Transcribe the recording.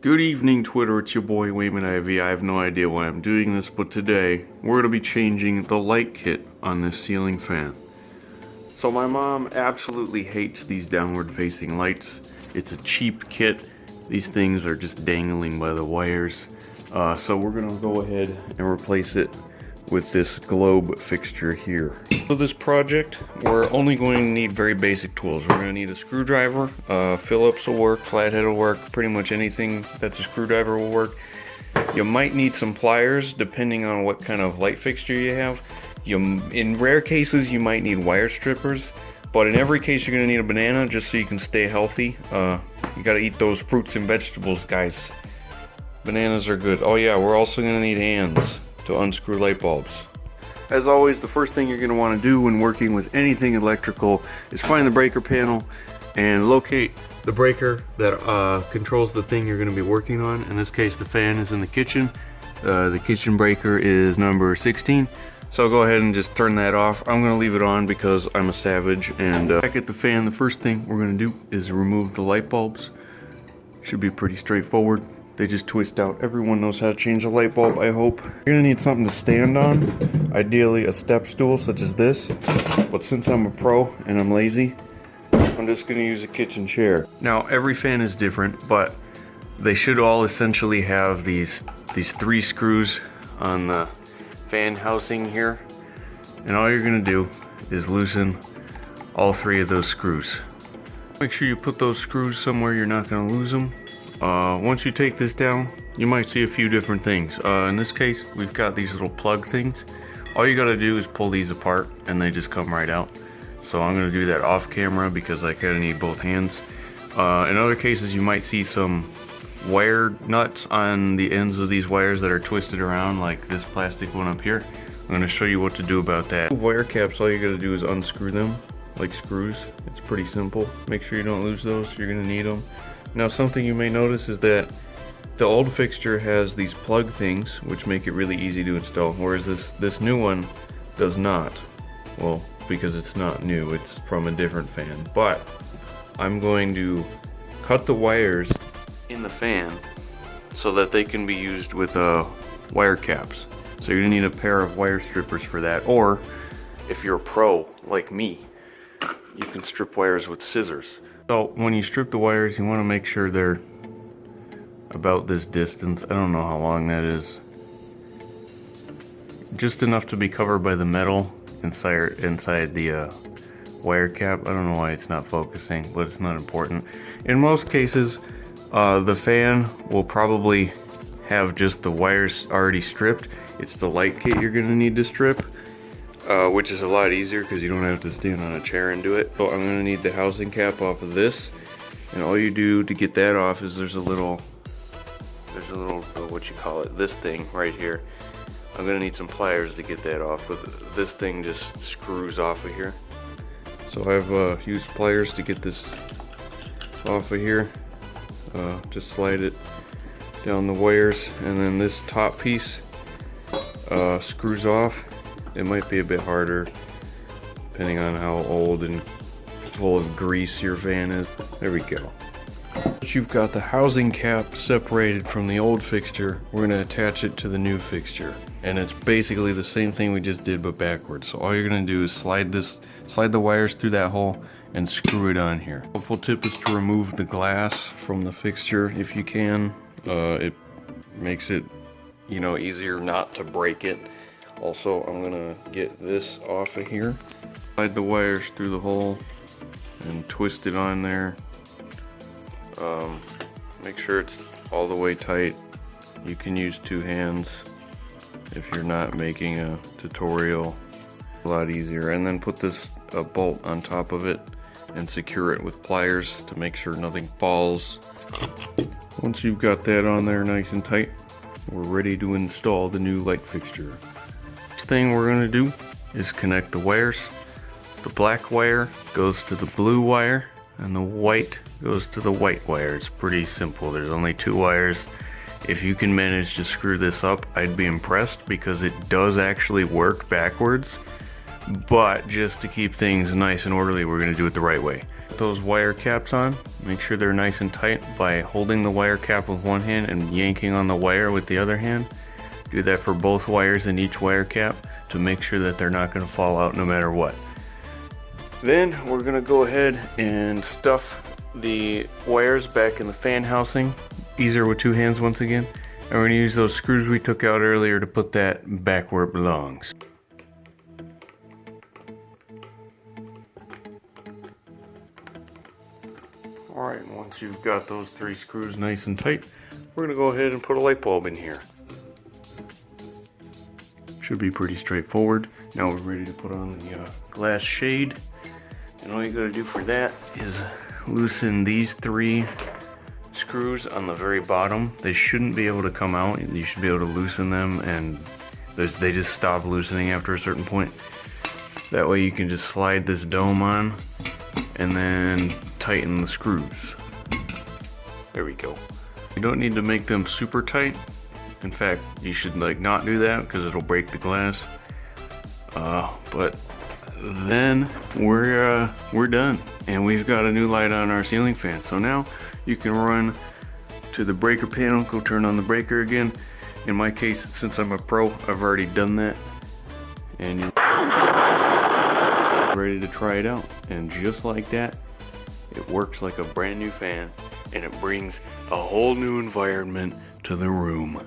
Good evening, Twitter. It's your boy Wayman IV. I have no idea why I'm doing this, but today we're going to be changing the light kit on this ceiling fan. So my mom absolutely hates these downward facing lights. It's a cheap kit. These things are just dangling by the wires. So we're going to go ahead and replace it with this globe fixture here. For this project, we're only going to need very basic tools. We're going to need a screwdriver, Phillips will work, flathead will work, pretty much anything that's a screwdriver will work. You might need some pliers depending on what kind of light fixture you have. In rare cases, you might need wire strippers, but in every case you're going to need a banana just so you can stay healthy. You got to eat those fruits and vegetables, guys. Bananas are good. Oh yeah, we're also going to need hands to unscrew light bulbs. As always, the first thing you're going to want to do when working with anything electrical is find the breaker panel and locate the breaker that controls the thing you're going to be working on. In this case, the fan is in the kitchen. The kitchen breaker is number 16. So go ahead and just turn that off. I'm going to leave it on because I'm a savage. And back at the fan, the first thing we're going to do is remove the light bulbs. Should be pretty straightforward. They just twist out. Everyone knows how to change a light bulb, I hope. You're gonna need something to stand on. Ideally a step stool such as this. But since I'm a pro and I'm lazy, I'm just gonna use a kitchen chair. Now every fan is different, but they should all essentially have these 3 screws on the fan housing here. And all you're gonna do is loosen all 3 of those screws. Make sure you put those screws somewhere you're not gonna lose them. Once you take this down, you might see a few different things. In this case, we've got these little plug things. All you gotta do is pull these apart and they just come right out. So I'm gonna do that off camera because I kinda need both hands. In other cases, you might see some wire nuts on the ends of these wires that are twisted around, like this plastic one up here. I'm gonna show you what to do about that. Wire caps, all you gotta do is unscrew them like screws. It's pretty simple. Make sure you don't lose those, you're gonna need them. Now something you may notice is that the old fixture has these plug things which make it really easy to install, whereas this new one does not. Well, because it's not new, it's from a different fan. But I'm going to cut the wires in the fan so that they can be used with wire caps. So you're gonna need a pair of wire strippers for that, or if you're a pro like me, you can strip wires with scissors. So when you strip the wires, you want to make sure they're about this distance. I don't know how long that is. Just enough to be covered by the metal inside the wire cap. I don't know why it's not focusing, but it's not important. In most cases, the fan will probably have just the wires already stripped. It's the light kit you're going to need to strip. Which is a lot easier because you don't have to stand on a chair and do it. So I'm going to need the housing cap off of this, and all you do to get that off is there's a little what you call it, this thing right here. I'm going to need some pliers to get that off, but this thing just screws off of here. So I've used pliers to get this off of here. Just slide it down the wires, and then this top piece screws off. It might be a bit harder depending on how old and full of grease your fan is. There we go. Once you've got the housing cap separated from the old fixture, we're going to attach it to the new fixture. And it's basically the same thing we just did but backwards. So all you're going to do is slide the wires through that hole and screw it on here. Helpful tip is to remove the glass from the fixture if you can. It makes it, easier not to break it. Also, I'm gonna get this off of here. Slide the wires through the hole and twist it on there. Make sure it's all the way tight. You can use 2 hands if you're not making a tutorial. A lot easier. And then put this bolt on top of it and secure it with pliers to make sure nothing falls. Once you've got that on there nice and tight, we're ready to install the new light fixture. Thing we're going to do is connect the wires. The black wire goes to the blue wire and the white goes to the white wire. It's pretty simple. There's only 2 wires. If you can manage to screw this up, I'd be impressed because it does actually work backwards. but just to keep things nice and orderly, we're going to do it the right way. Put those wire caps on, make sure they're nice and tight by holding the wire cap with one hand and yanking on the wire with the other hand. Do that for both wires in each wire cap to make sure that they're not going to fall out no matter what. Then we're going to go ahead and stuff the wires back in the fan housing, easier with two hands once again. And we're going to use those screws we took out earlier to put that back where it belongs. Alright, once you've got those three screws nice and tight, we're going to go ahead and put a light bulb in here. Should be pretty straightforward. Now we're ready to put on the glass shade. And all you got to do for that is loosen these three screws on the very bottom. They shouldn't be able to come out. You should be able to loosen them, and they just stop loosening after a certain point. That way you can just slide this dome on and then tighten the screws. There we go. You don't need to make them super tight. In fact, you should not do that because it'll break the glass. But then we're done, and we've got a new light on our ceiling fan. So now you can run to the breaker panel, go turn on the breaker again. In my case, since I'm a pro, I've already done that, and you're ready to try it out. And just like that, it works like a brand new fan, and it brings a whole new environment to the room.